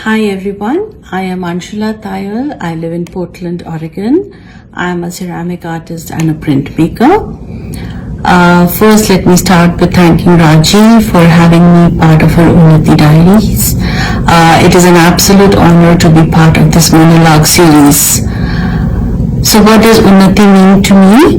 Hi everyone, I am Anshula Tayal. I live in Portland, Oregon. I am a ceramic artist and a printmaker. First, let me start with thanking Raji for having me part of her UNNATI Diaries. It is an absolute honor to be part of this monologue series. So what does UNNATI mean to me?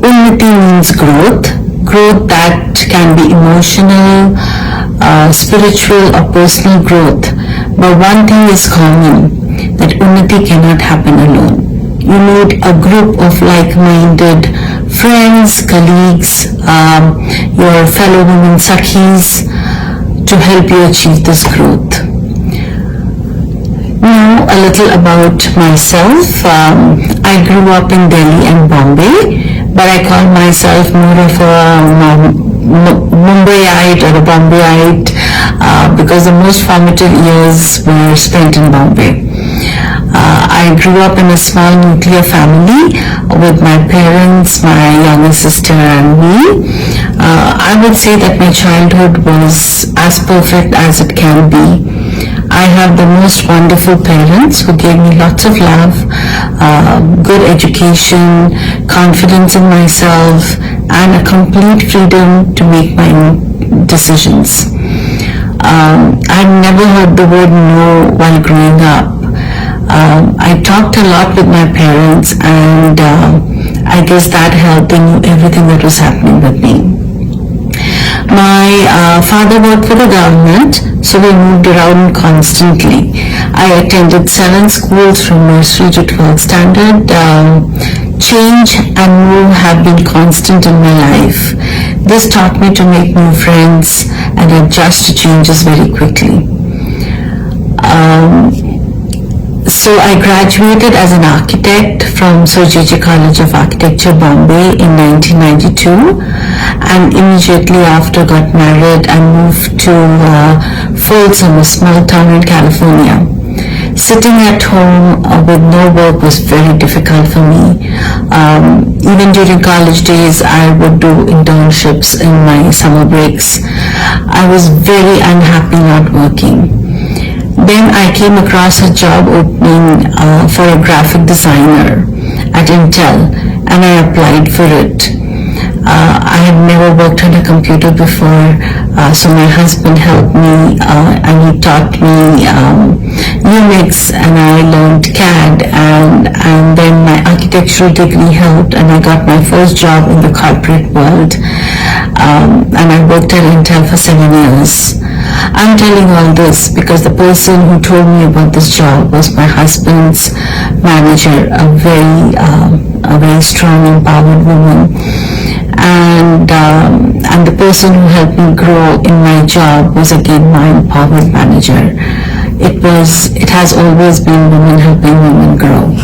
UNNATI means growth that can be emotional, spiritual or personal growth. But one thing is common, that UNNATI cannot happen alone. You need a group of like-minded friends, colleagues, your fellow women Sakhis to help you achieve this growth. Now a little about myself. I grew up in Delhi and Bombay, but I call myself more of a Mumbaiite or a Bombayite because the most formative years were spent in Bombay. I grew up in a small nuclear family with my parents, my younger sister and me. I would say that my childhood was as perfect as it can be. I have the most wonderful parents who gave me lots of love, good education, confidence in myself, and a complete freedom to make my own decisions. I've never heard the word no while growing up. I talked a lot with my parents, and I guess that helped. They knew everything that was happening with me. My father worked for the government, so we moved around constantly. I attended 7 schools from nursery to 12th standard. Change and move have been constant in my life. This taught me to make new friends and adjust to changes very quickly. So I graduated as an architect from Sir J.J. College of Architecture, Bombay in 1992, and immediately after got married and moved to Folsom, a small town in California. Sitting at home with no work was very difficult for me. Even during college days, I would do internships in my summer breaks. I was very unhappy not working. Then I came across a job opening for a graphic designer at Intel, and I applied for it. I had never worked on a computer before, so my husband helped me and he taught me Unix, and I learned CAD, and then my architectural degree helped, and I got my first job in the corporate world, and I worked at Intel for 7 years. I'm telling all this because the person who told me about this job was my husband's manager, a very strong, empowered woman. And the person who helped me grow in my job was again my empowered manager. It has always been women helping women grow.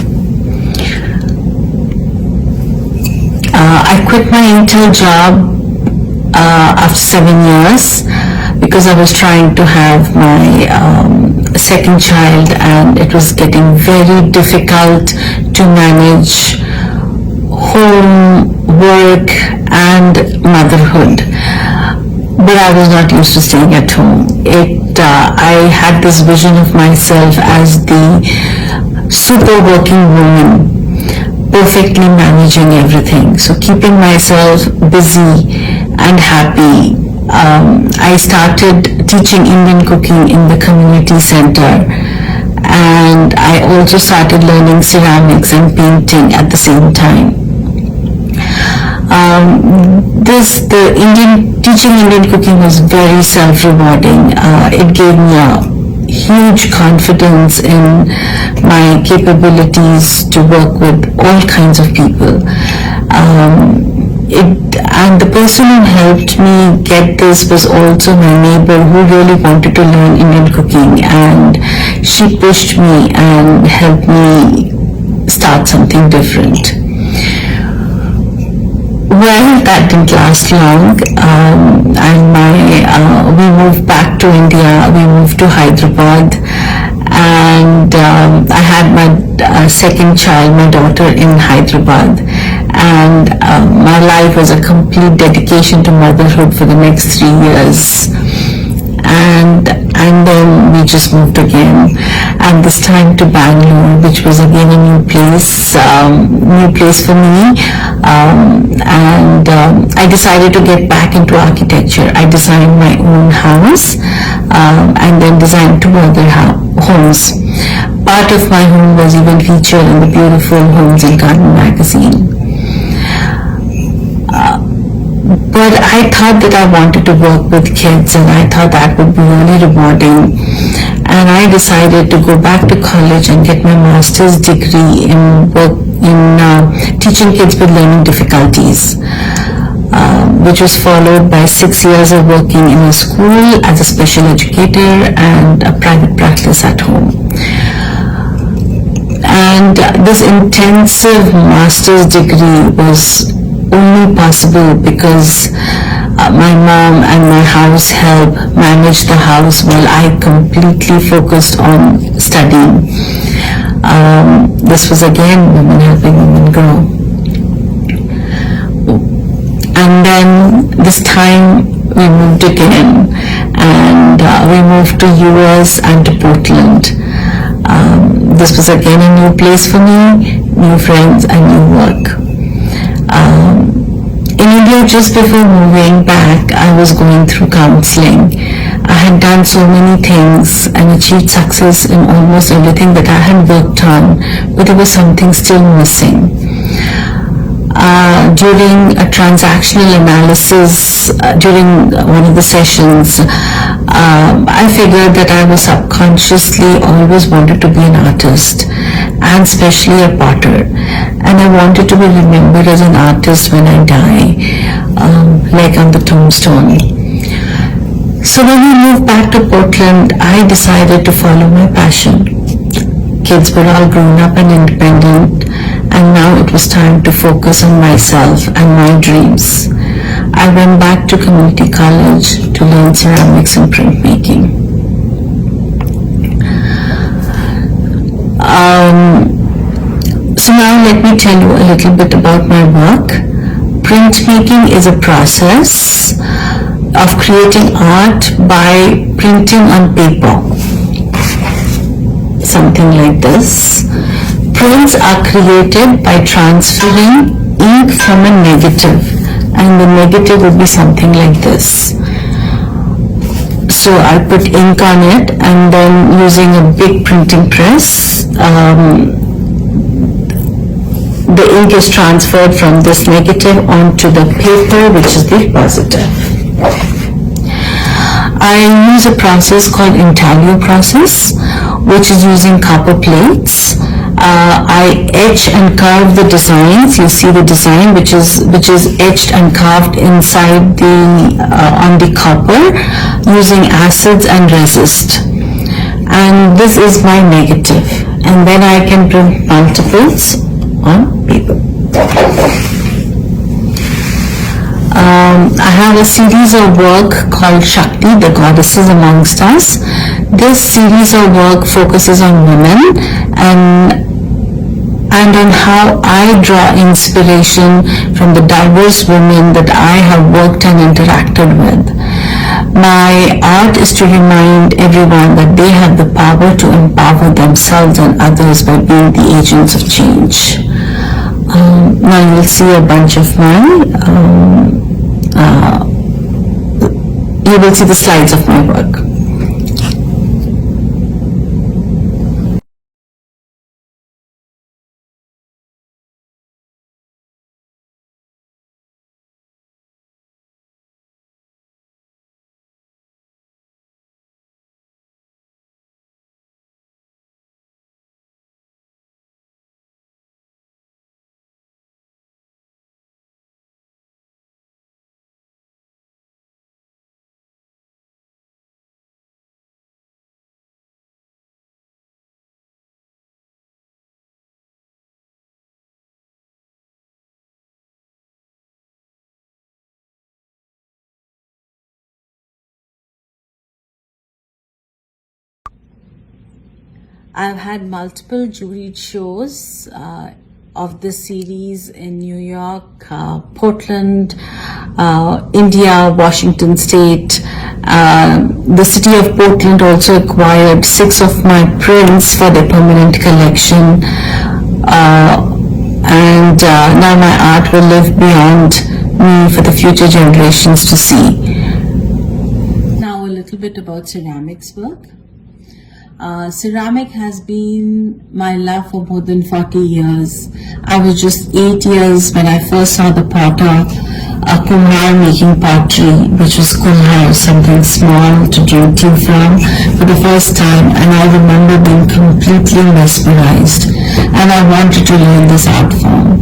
I quit my Intel job after 7 years because I was trying to have my second child, and it was getting very difficult to manage home, work and motherhood. But I was not used to staying at home. I had this vision of myself as the super working woman, perfectly managing everything. So keeping myself busy and happy. I started teaching Indian cooking in the community center, and I also started learning ceramics and painting at the same time. Teaching Indian cooking was very self-rewarding. It gave me a huge confidence in my capabilities to work with all kinds of people. And the person who helped me get this was also my neighbor who really wanted to learn Indian cooking, and she pushed me and helped me start something different. Well, that didn't last long, and we moved back to India. We moved to Hyderabad, and I had my second child, my daughter, in Hyderabad, and my life was a complete dedication to motherhood for the next 3 years. just moved again, and this time to Bangalore, which was again a new place for me. And I decided to get back into architecture. I designed my own house and then designed two other homes. Part of my home was even featured in the beautiful Homes and Garden magazine. But I thought that I wanted to work with kids, and I thought that would be really rewarding. And I decided to go back to college and get my master's degree in teaching kids with learning difficulties, which was followed by 6 years of working in a school as a special educator and a private practice at home. And this intensive master's degree was only possible because my mom and my house help manage the house while I completely focused on studying. This was again Women Helping Women Grow. And then this time we moved again, and we moved to US and to Portland. This was again a new place for me, new friends and new work. In India, just before moving back, I was going through counseling. I had done so many things and achieved success in almost everything that I had worked on, but there was something still missing. During a transactional analysis, during one of the sessions, I figured that I was subconsciously always wanted to be an artist, and especially a potter. And I wanted to be remembered as an artist when I die, like on the tombstone. So when we moved back to Portland, I decided to follow my passion. Kids were all grown up and independent, and now it was time to focus on myself and my dreams. I went back to community college to learn ceramics and printmaking. So now let me tell you a little bit about my work. Printmaking is a process of creating art by printing on paper. Something like this. Prints are created by transferring ink from a negative, and the negative would be something like this. So I put ink on it, and then using a big printing press, the ink is transferred from this negative onto the paper, which is the positive. I use a process called intaglio process, which is using copper plates. I etch and carve the designs. You see the design which is etched and carved inside on the copper using acids and resist. And this is my negative. And then I can print multiples on paper. I have a series of work called Shakti, the Goddesses Amongst Us. This series of work focuses on women and on how I draw inspiration from the diverse women that I have worked and interacted with. My art is to remind everyone that they have the power to empower themselves and others by being the agents of change. Now you will see a bunch of mine. You will see the slides of my work. I've had multiple juried shows of this series in New York, Portland, India, Washington State, the city of Portland also acquired 6 of my prints for their permanent collection, and now my art will live beyond me for the future generations to see. Now a little bit about ceramics work. Ceramic has been my love for more than 40 years. I was just 8 years when I first saw the potter, Kumhar, making pottery, which was Kumhar, something small to drink tea from, for the first time, and I remember being completely mesmerized, and I wanted to learn this art form.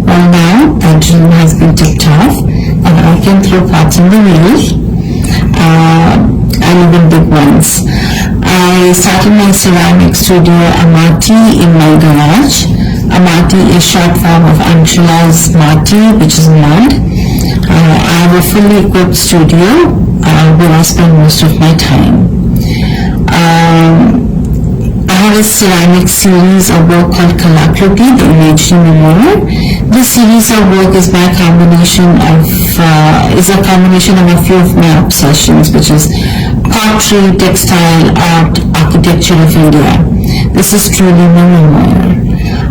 Well, now that dream has been ticked off, and I can throw pots in the wheel, and even big ones. I started my ceramic studio Amati in my garage. Amati is short form of Anshula's Mati, which is mud. I have a fully equipped studio where I spend most of my time. I have a ceramic series of work called Kalaakaar, the imagery memorial. This series of work is a combination of a few of my obsessions, which is pottery, textile, art, architecture of India. This is truly my memoir.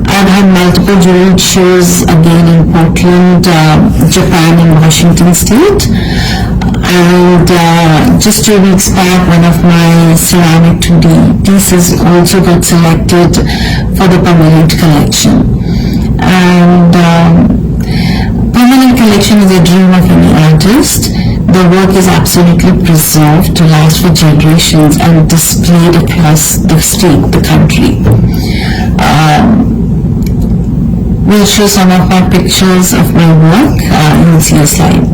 I've had multiple jewelry shows again in Portland, Japan and Washington State. And just 2 weeks back, one of my ceramic 2D pieces also got selected for the permanent collection. And permanent collection is a dream of any artist. The work is absolutely preserved to last for generations and displayed across the state, the country. We'll show some of my pictures of my work. You'll see a slide.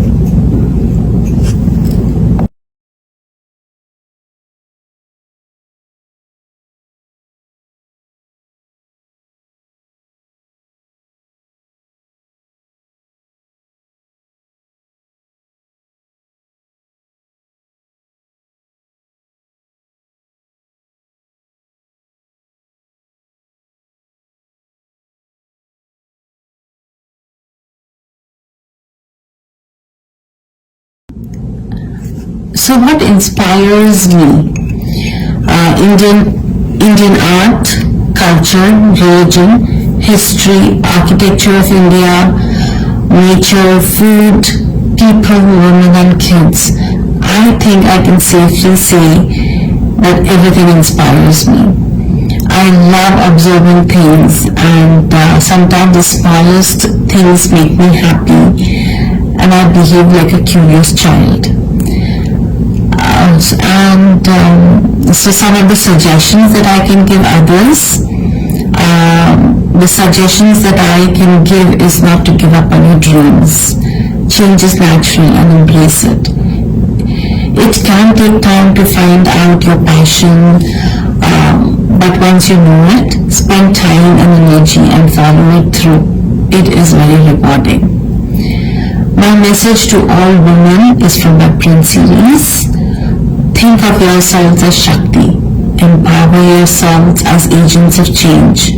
So what inspires me? Indian art, culture, religion, history, architecture of India, nature, food, people, women and kids. I think I can safely say that everything inspires me. I love observing things, and sometimes the smallest things make me happy, and I behave like a curious child. So some of the suggestions that I can give others, the suggestions that I can give is not to give up on your dreams. Change is natural and embrace it. It can take time to find out your passion, but once you know it, spend time and energy and follow it through. It is very rewarding. My message to all women is from my print series. Think of yourselves as Shakti. Empower yourselves as agents of change.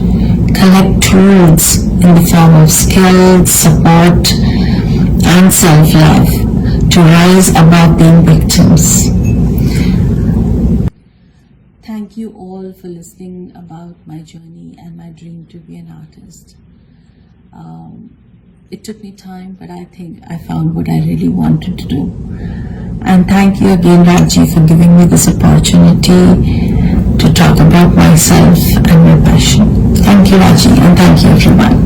Collect tools in the form of skills, support, and self-love to rise above being victims. Thank you all for listening about my journey and my dream to be an artist. It took me time, but I think I found what I really wanted to do. And thank you again, Raji, for giving me this opportunity to talk about myself and my passion. Thank you, Raji, and thank you, everyone.